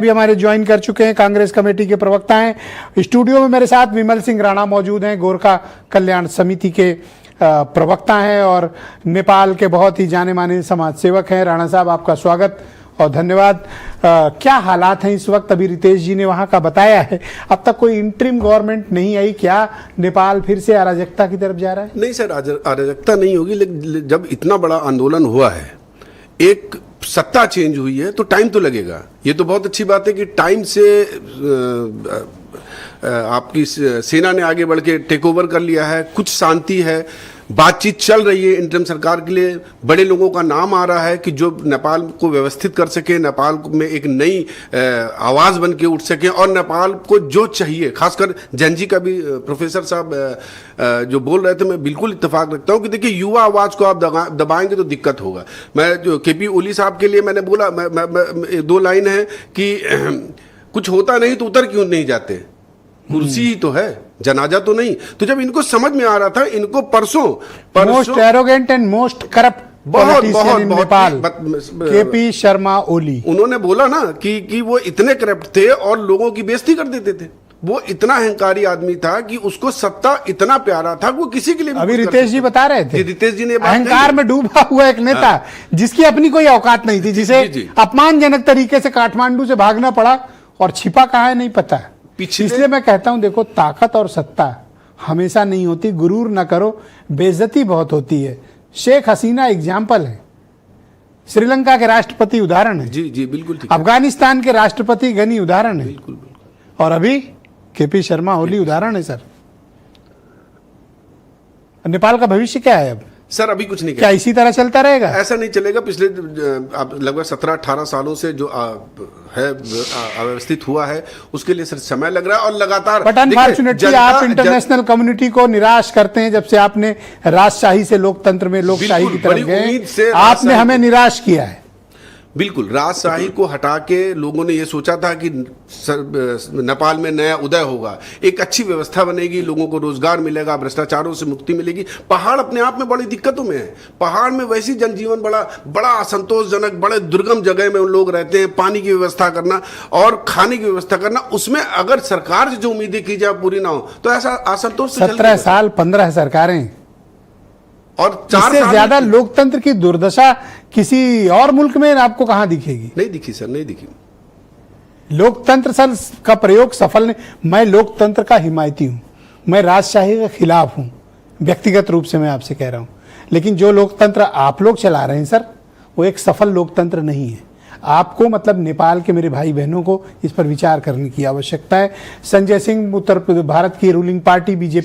भी हमारे ज्वाइन कर चुके हैं, कांग्रेस कमेटी के प्रवक्ता हैं। स्टूडियो में मेरे साथ विमल सिंह राणा मौजूद हैं, गोरखा कल्याण समिति के प्रवक्ता हैं और नेपाल के बहुत ही जाने माने समाज सेवक हैं। राणा साहब, आपका स्वागत और धन्यवाद। क्या हालात हैं इस वक्त? अभी रितेश जी ने वहां का बताया है, अब तक कोई इंटरिम गवर्नमेंट नहीं आई, क्या नेपाल फिर से अराजकता की तरफ जा रहा है? नहीं सर, अराजकता नहीं होगी, लेकिन जब इतना बड़ा आंदोलन हुआ है, एक सत्ता चेंज हुई है, तो टाइम तो लगेगा। ये तो बहुत अच्छी बात है कि टाइम से आपकी सेना ने आगे बढ़ के टेक ओवर कर लिया है, कुछ शांति है, बातचीत चल रही है। इंटरिम सरकार के लिए बड़े लोगों का नाम आ रहा है कि जो नेपाल को व्यवस्थित कर सके, नेपाल में एक नई आवाज़ बन के उठ सके और नेपाल को जो चाहिए, खासकर जैन जी का भी प्रोफेसर साहब जो बोल रहे थे, मैं बिल्कुल इत्तेफाक रखता हूँ कि देखिए, युवा आवाज़ को आप दबाएंगे तो दिक्कत होगा। मैं जो केपी ओली साहब के लिए मैंने बोला, मैं दो लाइन है कि कुछ होता नहीं तो उतर क्यों नहीं जाते, कुर्सी ही तो है, जनाजा तो नहीं। तो जब इनको समझ में आ रहा था, इनको परसों most arrogant and most corrupt politician in Nepal KP Sharma Oli, उन्होंने बोला ना कि वो इतने करप्ट थे और लोगों की बेइज्जती कर देते थे। वो इतना अहंकारी आदमी था कि उसको सत्ता इतना प्यारा था, वो किसी के लिए अभी रितेश जी बता रहे थे, रितेश जी ने अहंकार में डूबा हुआ एक नेता जिसकी अपनी कोई औकात नहीं थी, जिसे अपमानजनक तरीके से काठमांडू से भागना पड़ा और छिपा कहाँ है नहीं पता। इसलिए मैं कहता हूं, देखो, ताकत और सत्ता हमेशा नहीं होती, गुरूर ना करो, बेइज्जती बहुत होती है। शेख हसीना एग्जाम्पल है, श्रीलंका के राष्ट्रपति उदाहरण है, जी जी बिल्कुल, अफगानिस्तान के राष्ट्रपति गनी उदाहरण है, बिल्कुल, और अभी केपी शर्मा ओली उदाहरण है। सर, नेपाल का भविष्य क्या है अब? सर अभी कुछ नहीं, क्या इसी तरह चलता रहेगा? ऐसा नहीं चलेगा। पिछले लगभग 17-18 सालों से जो है अव्यवस्थित हुआ है, उसके लिए सर समय लग रहा है और लगातार। बट अनफॉर्चुनेटली आप इंटरनेशनल कम्युनिटी को निराश करते हैं। जब से आपने राजशाही से लोकतंत्र में लोकशाही की तरफ गए, आपने हमें निराश किया है। बिल्कुल, राजशाही को हटा के लोगों ने ये सोचा था कि नेपाल में नया उदय होगा, एक अच्छी व्यवस्था बनेगी, लोगों को रोजगार मिलेगा, भ्रष्टाचारों से मुक्ति मिलेगी। पहाड़ अपने आप में बड़ी दिक्कतों में है। पहाड़ में वैसी जनजीवन बड़ा असंतोषजनक, बड़े दुर्गम जगह में उन लोग रहते हैं। पानी की व्यवस्था करना और खाने की व्यवस्था करना, उसमें अगर सरकार से जो उम्मीदें की जाए पूरी ना हो तो ऐसा असंतोष। 17 साल 15 सरकारें और 4 से ज्यादा लोकतंत्र की दुर्दशा किसी और मुल्क में आपको कहां दिखेगी? नहीं दिखी सर, नहीं दिखी। लोकतंत्र सर का प्रयोग सफल नहीं। मैं लोकतंत्र का हिमायती हूं, मैं राजशाही के खिलाफ हूं, व्यक्तिगत रूप से मैं आपसे कह रहा हूं। लेकिन जो लोकतंत्र आप लोग चला रहे हैं सर, वो एक सफल लोकतंत्र नहीं है। आपको, मतलब नेपाल के मेरे भाई बहनों को, इस पर विचार करने की आवश्यकता है। संजय सिंह, उत्तर भारत की रूलिंग पार्टी बीजेपी